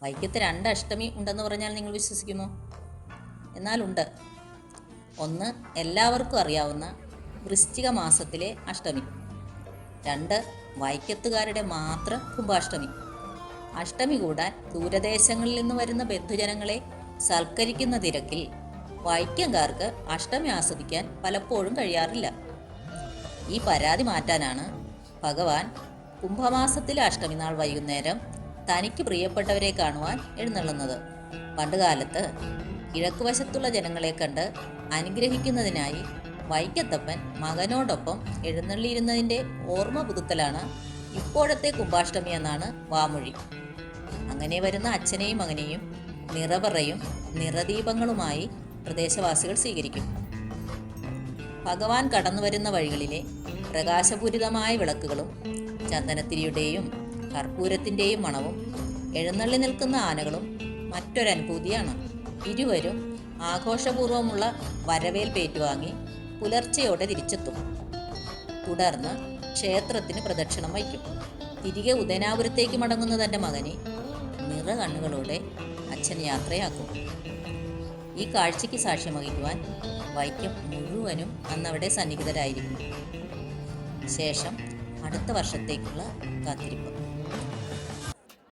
വൈക്കത്ത് 2 അഷ്ടമി ഉണ്ടെന്ന് പറഞ്ഞാൽ നിങ്ങൾ വിശ്വസിക്കുമോ? എന്നാലുണ്ട്. ഒന്ന്, എല്ലാവർക്കും അറിയാവുന്ന വൃശ്ചിക മാസത്തിലെ അഷ്ടമി. 2, വൈക്കത്തുകാരുടെ മാത്രം കുംഭാഷ്ടമി. അഷ്ടമി കൂടാൻ ദൂരദേശങ്ങളിൽ നിന്ന് വരുന്ന ബന്ധുജനങ്ങളെ സൽക്കരിക്കുന്ന തിരക്കിൽ വൈക്കംകാർക്ക് അഷ്ടമി ആസ്വദിക്കാൻ പലപ്പോഴും കഴിയാറില്ല. ഈ പരാതി മാറ്റാനാണ് ഭഗവാൻ കുംഭമാസത്തിലെ അഷ്ടമി നാൾ വൈകുന്നേരം തനിക്ക് പ്രിയപ്പെട്ടവരെ കാണുവാൻ എഴുന്നള്ളുന്നത്. പണ്ടുകാലത്ത് കിഴക്കുവശത്തുള്ള ജനങ്ങളെ കണ്ട് അനുഗ്രഹിക്കുന്നതിനായി വൈക്കത്തപ്പൻ മകനോടൊപ്പം എഴുന്നള്ളിയിരുന്നതിൻ്റെ ഓർമ്മ പുതുക്കലാണ് ഇപ്പോഴത്തെ കുംഭാഷ്ടമി എന്നാണ് വാമൊഴി. അങ്ങനെ വരുന്ന അച്ഛനെയും മകനെയും നിറപറയും നിറദീപങ്ങളുമായി പ്രദേശവാസികൾ സ്വീകരിക്കും. ഭഗവാൻ കടന്നു വരുന്ന വഴികളിലെ പ്രകാശപൂരിതമായ വിളക്കുകളും ചന്ദനത്തിരിയുടെയും കർപ്പൂരത്തിൻ്റെയും മണവും എഴുന്നള്ളി നിൽക്കുന്ന ആനകളും മറ്റൊരനുഭൂതിയാണ്. ഇരുവരും ആഘോഷപൂർവ്വമുള്ള വരവേൽപ്പേറ്റുവാങ്ങി പുലർച്ചയോടെ തിരിച്ചെത്തും. തുടർന്ന് ക്ഷേത്രത്തിന് പ്രദക്ഷിണം വയ്ക്കും. തിരികെ ഉദയനാപുരത്തേക്ക് മടങ്ങുന്ന തൻ്റെ മകനെ നിറ കണ്ണുകളോടെ അച്ഛൻ യാത്രയാക്കും. ഈ കാഴ്ചയ്ക്ക് സാക്ഷ്യം വഹിക്കുവാൻ വൈക്കം മുഴുവനും അന്നവിടെ സന്നിഹിതരായിരിക്കും. ശേഷം അടുത്ത വർഷത്തേക്കുള്ള കാത്തിരിപ്പ്.